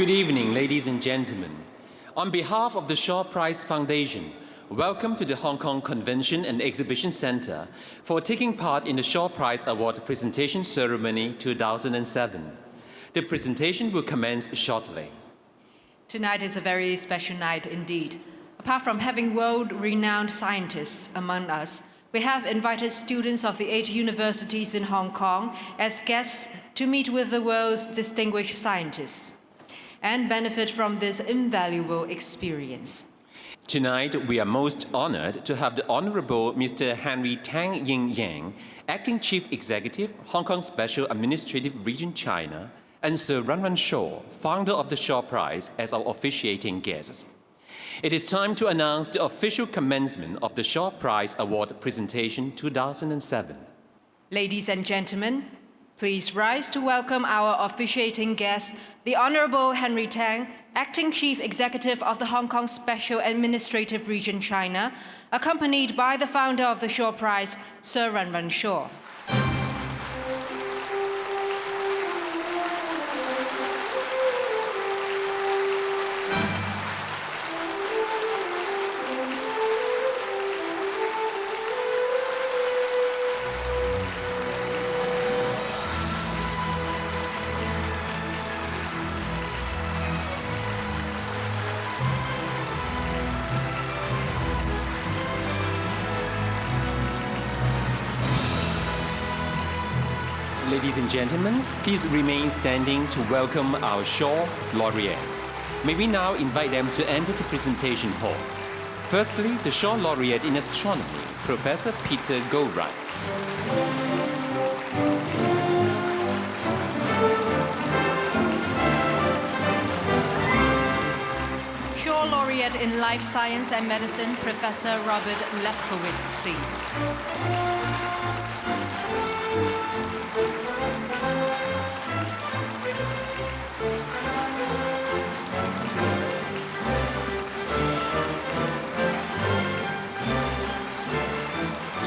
Good evening, ladies and gentlemen. On behalf of the Shaw Prize Foundation, welcome to the Hong Kong Convention and Exhibition Center for taking part in the Shaw Prize Award Presentation Ceremony 2007. The presentation will commence shortly. Tonight is a very special night indeed. Apart from having world-renowned scientists among us, we have invited students of the 8 universities in Hong Kong as guests to meet with the world's distinguished scientists and benefit from this invaluable experience. Tonight, we are most honored to have the Honorable Mr. Henry Tang Yin Yang, Acting Chief Executive, Hong Kong Special Administrative Region, China, and Sir Run Shaw, founder of the Shaw Prize, as our officiating guests. It is time to announce the official commencement of the Shaw Prize Award Presentation 2007. Ladies and gentlemen, please rise to welcome our officiating guest, the Honorable Henry Tang, Acting Chief Executive of the Hong Kong Special Administrative Region, China, accompanied by the founder of the Shaw Prize, Sir Run Shaw. Ladies and gentlemen, please remain standing to welcome our Shaw laureates. May we now invite them to enter the presentation hall. Firstly, the Shaw laureate in astronomy, Professor Peter Goldreich. Shaw laureate in life science and medicine, Professor Robert Lefkowitz, please.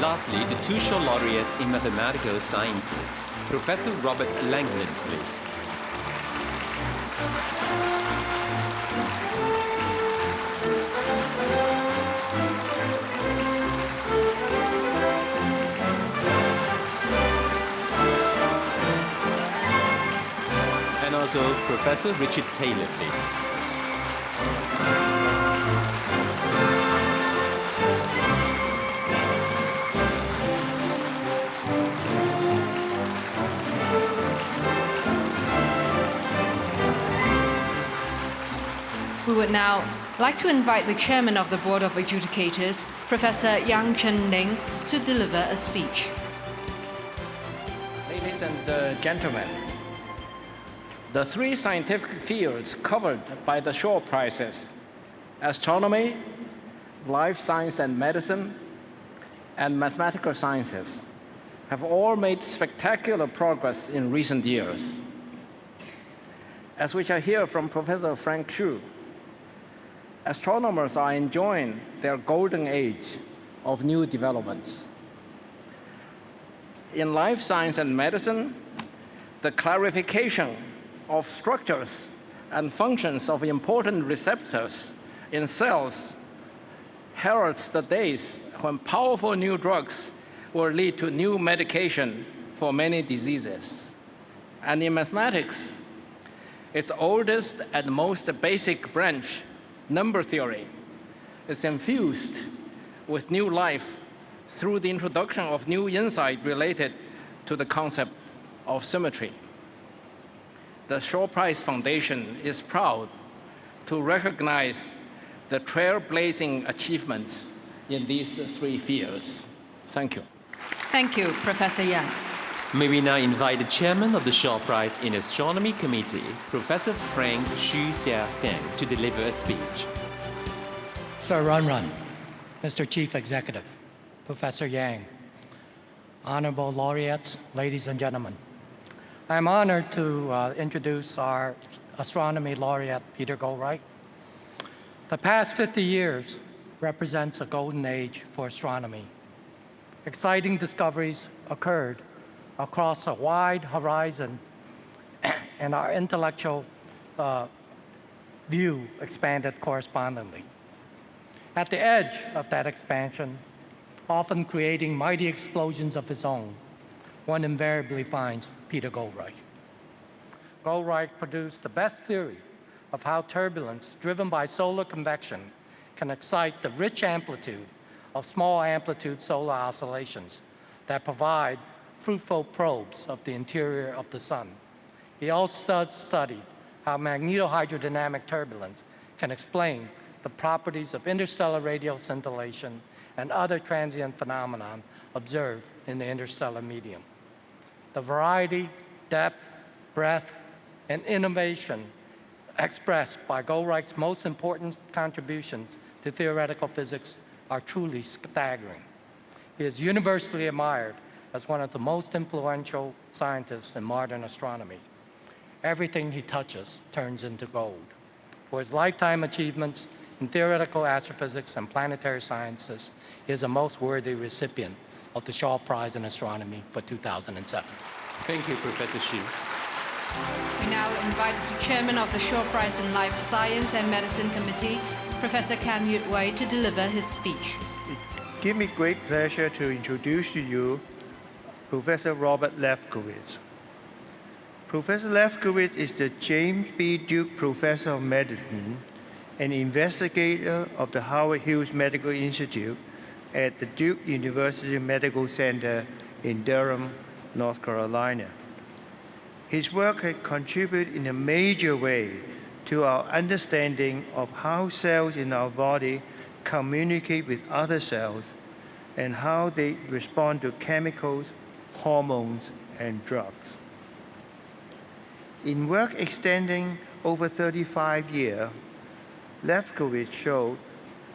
Lastly, the 2 Shaw laureates in mathematical sciences, Professor Robert Langland, please. And also Professor Richard Taylor, please. We would now like to invite the chairman of the Board of Adjudicators, Professor Yang Chen-Ling, to deliver a speech. Ladies and gentlemen, the 3 scientific fields covered by the Shaw Prizes, astronomy, life science and medicine, and mathematical sciences, have all made spectacular progress in recent years. As we shall hear from Professor Frank Hsu, astronomers are enjoying their golden age of new developments. In life science and medicine, the clarification of structures and functions of important receptors in cells heralds the days when powerful new drugs will lead to new medication for many diseases. And in mathematics, its oldest and most basic branch, number theory, is infused with new life through the introduction of new insight related to the concept of symmetry. The Shaw Prize Foundation is proud to recognize the trailblazing achievements in these 3 fields. Thank you. Thank you, Professor Yang. May we now invite the chairman of the Shaw Prize in Astronomy Committee, Professor Frank Hsu Hsia-Sen, to deliver a speech. Sir Run, Mr. Chief Executive, Professor Yang, honorable laureates, ladies and gentlemen. I'm honored to introduce our astronomy laureate, Peter Goldreich. The past 50 years represents a golden age for astronomy. Exciting discoveries occurred across a wide horizon, and our intellectual view expanded correspondingly. At the edge of that expansion, often creating mighty explosions of his own, one invariably finds Peter Goldreich. Goldreich produced the best theory of how turbulence driven by solar convection can excite the rich amplitude of small amplitude solar oscillations that provide fruitful probes of the interior of the sun. He also studied how magnetohydrodynamic turbulence can explain the properties of interstellar radial scintillation and other transient phenomena observed in the interstellar medium. The variety, depth, breadth, and innovation expressed by Goldreich's most important contributions to theoretical physics are truly staggering. He is universally admired as one of the most influential scientists in modern astronomy. Everything he touches turns into gold. For his lifetime achievements in theoretical astrophysics and planetary sciences, he is a most worthy recipient of the Shaw Prize in Astronomy for 2007. Thank you, Professor Xu. We now invite the chairman of the Shaw Prize in Life Science and Medicine Committee, Professor Kan Yut Wei, to deliver his speech. It gives me great pleasure to introduce to you Professor Robert Lefkowitz. Professor Lefkowitz is the James B. Duke Professor of Medicine and investigator of the Howard Hughes Medical Institute at the Duke University Medical Center in Durham, North Carolina. His work has contributed in a major way to our understanding of how cells in our body communicate with other cells and how they respond to chemicals, hormones, and drugs. In work extending over 35 years, Lefkowitz showed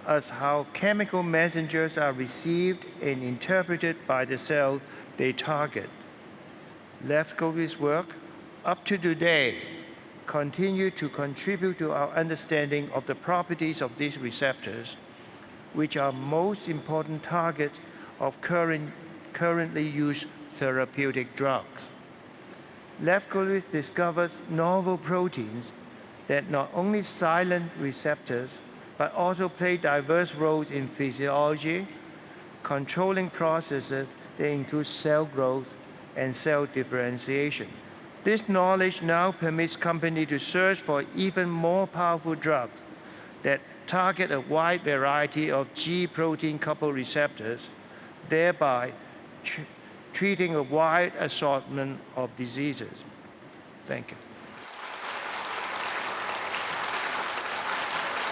us how chemical messengers are received and interpreted by the cells they target. Lefkowitz's work, up to today, continue to contribute to our understanding of the properties of these receptors, which are most important targets of currently used therapeutic drugs. Lefkowitz discovers novel proteins that not only silence receptors, but also play diverse roles in physiology, controlling processes that include cell growth and cell differentiation. This knowledge now permits companies to search for even more powerful drugs that target a wide variety of G protein-coupled receptors, thereby treating a wide assortment of diseases. Thank you.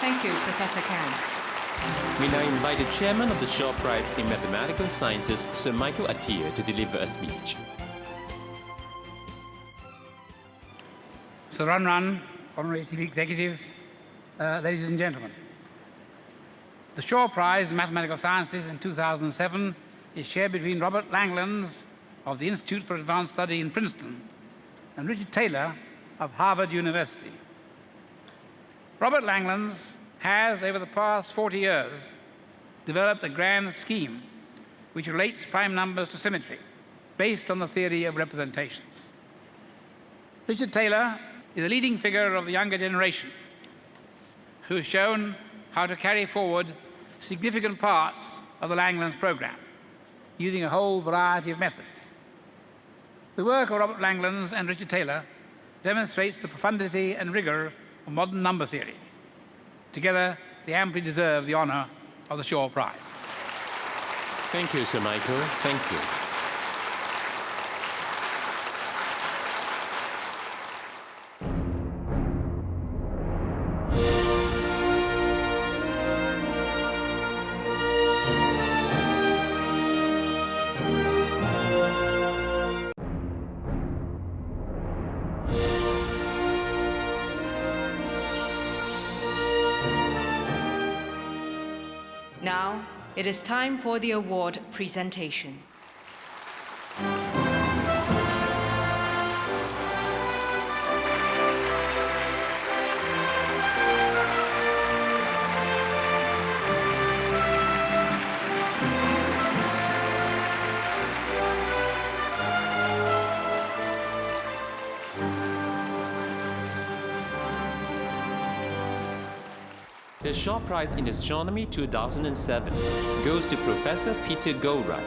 Thank you, Professor Kan. We now invite the chairman of the Shaw Prize in Mathematical Sciences, Sir Michael Atiyah, to deliver a speech. Sir Run Run, Honorary Chief Executive, ladies and gentlemen. The Shaw Prize in Mathematical Sciences in 2007 is shared between Robert Langlands of the Institute for Advanced Study in Princeton and Richard Taylor of Harvard University. Robert Langlands has, over the past 40 years, developed a grand scheme which relates prime numbers to symmetry based on the theory of representations. Richard Taylor is a leading figure of the younger generation who has shown how to carry forward significant parts of the Langlands program using a whole variety of methods. The work of Robert Langlands and Richard Taylor demonstrates the profundity and rigor of modern number theory. Together, they amply deserve the honor of the Shaw Prize. Thank you, Sir Michael. Thank you. Now, it is time for the award presentation. The Shaw Prize in Astronomy 2007 goes to Professor Peter Goldreich.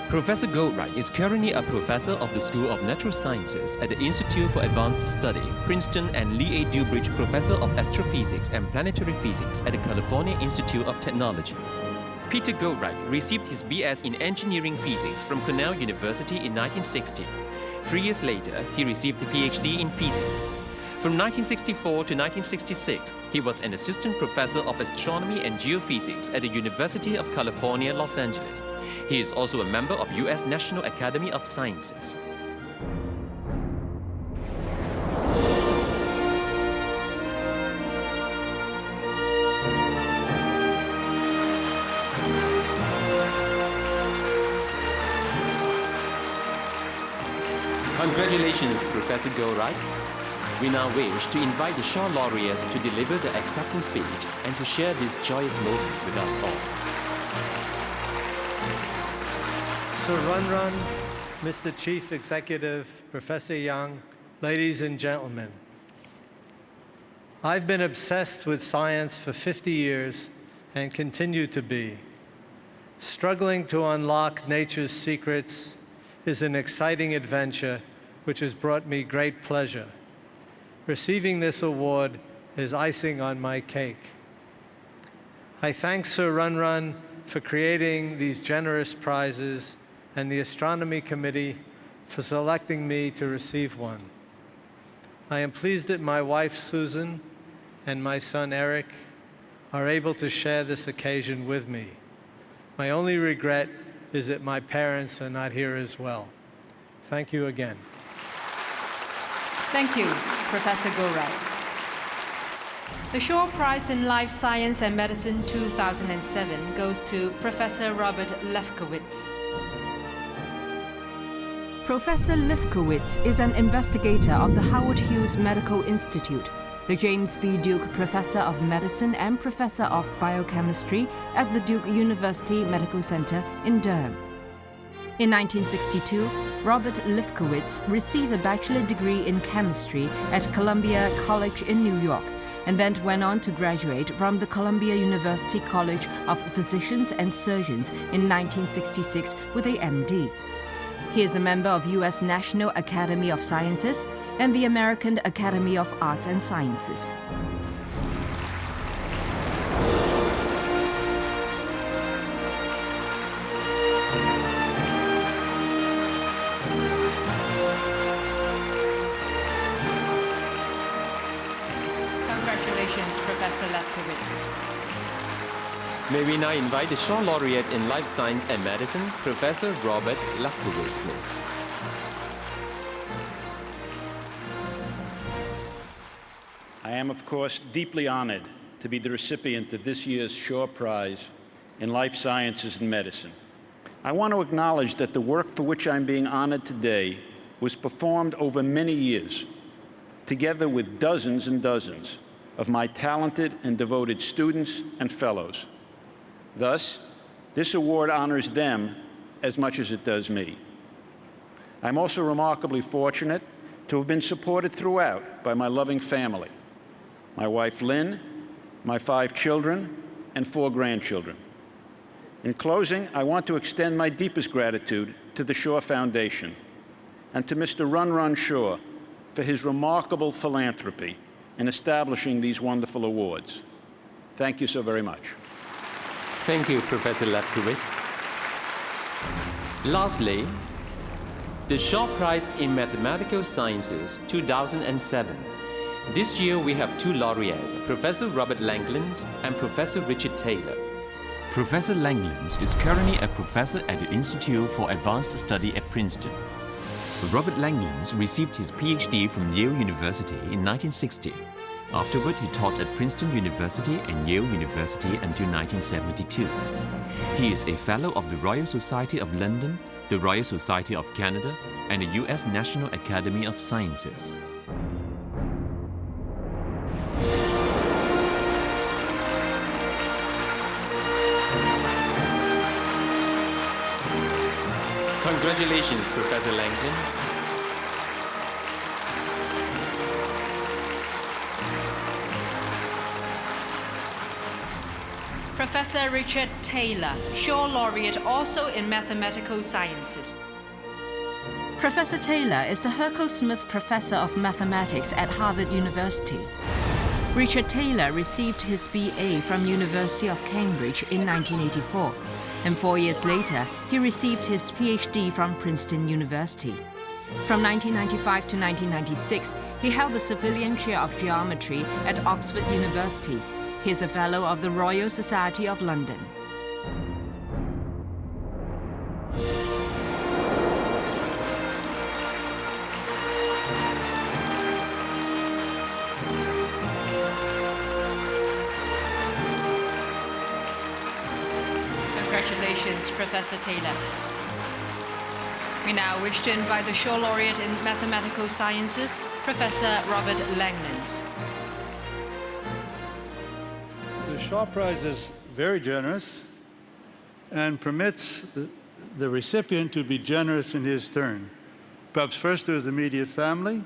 Professor Goldreich is currently a professor of the School of Natural Sciences at the Institute for Advanced Study, Princeton, and Lee A. Dubridge Professor of Astrophysics and Planetary Physics at the California Institute of Technology. Peter Goldreich received his BS in Engineering Physics from Cornell University in 1960. 3 years later, he received a PhD in Physics. From 1964 to 1966, he was an assistant professor of astronomy and geophysics at the University of California, Los Angeles. He is also a member of U.S. National Academy of Sciences. Congratulations, Professor Goldreich. We now wish to invite the Shaw laureates to deliver the acceptance speech and to share this joyous moment with us all. Sir Run Run, Mr. Chief Executive, Professor Yang, ladies and gentlemen. I've been obsessed with science for 50 years and continue to be. Struggling to unlock nature's secrets is an exciting adventure which has brought me great pleasure. Receiving this award is icing on my cake. I thank Sir Run Run for creating these generous prizes and the Astronomy Committee for selecting me to receive one. I am pleased that my wife, Susan, and my son, Eric, are able to share this occasion with me. My only regret is that my parents are not here as well. Thank you again. Thank you, Professor Goldreich. The Shaw Prize in Life Science and Medicine 2007 goes to Professor Robert Lefkowitz. Professor Lefkowitz is an investigator of the Howard Hughes Medical Institute, the James B. Duke Professor of Medicine and Professor of Biochemistry at the Duke University Medical Center in Durham. In 1962, Robert Lefkowitz received a bachelor degree in chemistry at Columbia College in New York, and then went on to graduate from the Columbia University College of Physicians and Surgeons in 1966 with a MD. He is a member of U.S. National Academy of Sciences and the American Academy of Arts and Sciences. Congratulations, Professor Lefkowitz. May we now invite the Shaw laureate in Life Science and Medicine, Professor Robert Lefkowitz, please. I am, of course, deeply honored to be the recipient of this year's Shaw Prize in Life Sciences and Medicine. I want to acknowledge that the work for which I'm being honored today was performed over many years, together with dozens and dozens of my talented and devoted students and fellows. Thus, this award honors them as much as it does me. I'm also remarkably fortunate to have been supported throughout by my loving family, my wife Lynn, my 5 children, and 4 grandchildren. In closing, I want to extend my deepest gratitude to the Shaw Foundation and to Mr. Run Run Shaw for his remarkable philanthropy in establishing these wonderful awards. Thank you so very much. Thank you, Professor Lefkowitz. Lastly, the Shaw Prize in Mathematical Sciences 2007. This year we have 2 laureates, Professor Robert Langlands and Professor Richard Taylor. Professor Langlands is currently a professor at the Institute for Advanced Study at Princeton. Robert Langlands received his PhD from Yale University in 1960. Afterward, he taught at Princeton University and Yale University until 1972. He is a Fellow of the Royal Society of London, the Royal Society of Canada, and the U.S. National Academy of Sciences. Congratulations, Professor Langlands. Professor Richard Taylor, Shaw Laureate also in mathematical sciences. Professor Taylor is the Herco Smith Professor of Mathematics at Harvard University. Richard Taylor received his BA from University of Cambridge in 1984, and 4 years later, he received his PhD from Princeton University. From 1995 to 1996, he held the Civilian Chair of Geometry at Oxford University. He is a Fellow of the Royal Society of London. Congratulations, Professor Taylor. We now wish to invite the Shaw Laureate in Mathematical Sciences, Professor Robert Langlands. The Shaw Prize is very generous and permits the recipient to be generous in his turn, perhaps first to his immediate family,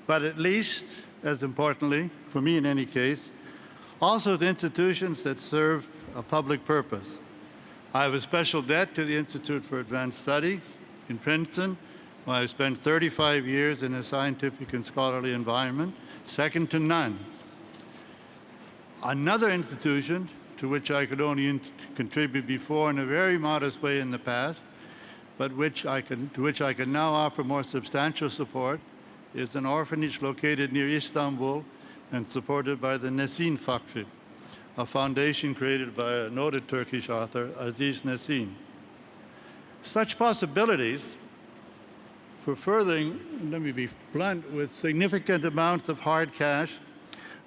but at least, as importantly, for me in any case, also to institutions that serve a public purpose. I have a special debt to the Institute for Advanced Study in Princeton, where I spent 35 years in a scientific and scholarly environment, second to none. Another institution to which I could only contribute before in a very modest way in the past, but to which I can now offer more substantial support, is an orphanage located near Istanbul and supported by the Nesin Vakfı, a foundation created by a noted Turkish author, Aziz Nesin. Such possibilities for furthering, let me be blunt, with significant amounts of hard cash,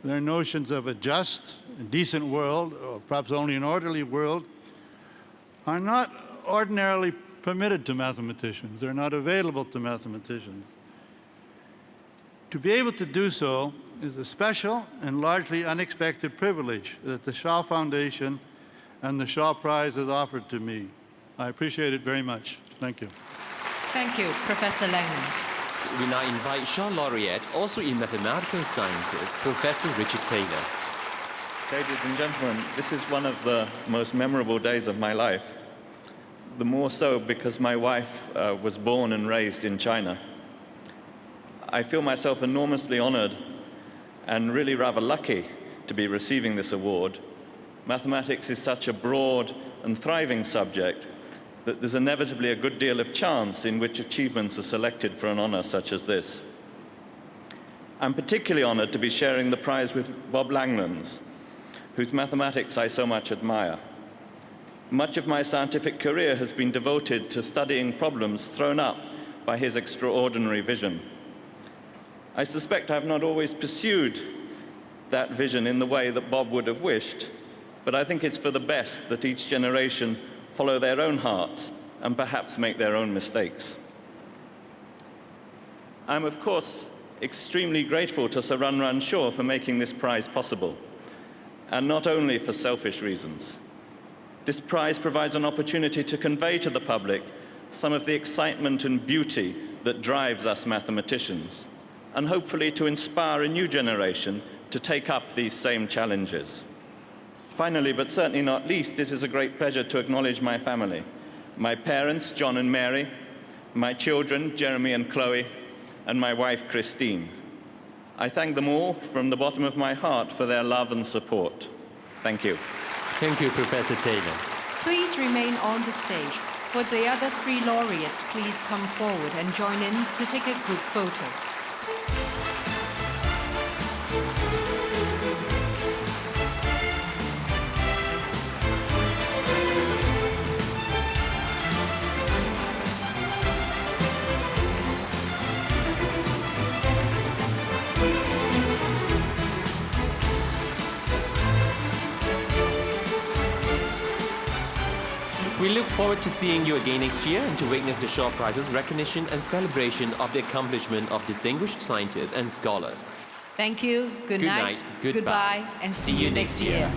their notions of a just, decent world, or perhaps only an orderly world, are not ordinarily permitted to mathematicians. They're not available to mathematicians. To be able to do so is a special and largely unexpected privilege that the Shaw Foundation and the Shaw Prize has offered to me. I appreciate it very much. Thank you. Thank you, Professor Langlands. We now invite Shaw Laureate, also in mathematical sciences, Professor Richard Taylor. Ladies and gentlemen, this is one of the most memorable days of my life. The more so because my wife was born and raised in China. I feel myself enormously honored and really rather lucky to be receiving this award. Mathematics is such a broad and thriving subject that there's inevitably a good deal of chance in which achievements are selected for an honor such as this. I'm particularly honored to be sharing the prize with Bob Langlands, whose mathematics I so much admire. Much of my scientific career has been devoted to studying problems thrown up by his extraordinary vision. I suspect I've not always pursued that vision in the way that Bob would have wished, but I think it's for the best that each generation follow their own hearts and perhaps make their own mistakes. I'm, of course, extremely grateful to Sir Run Shaw for making this prize possible, and not only for selfish reasons. This prize provides an opportunity to convey to the public some of the excitement and beauty that drives us mathematicians, and hopefully to inspire a new generation to take up these same challenges. Finally, but certainly not least, it is a great pleasure to acknowledge my family, my parents, John and Mary, my children, Jeremy and Chloe, and my wife, Christine. I thank them all from the bottom of my heart for their love and support. Thank you. Thank you, Professor Taylor. Please remain on the stage. Would the other three laureates please come forward and join in to take a group photo? We look forward to seeing you again next year and to witness the Shaw Prize's recognition and celebration of the accomplishment of distinguished scientists and scholars. Thank you, good night, goodbye, and see you next year.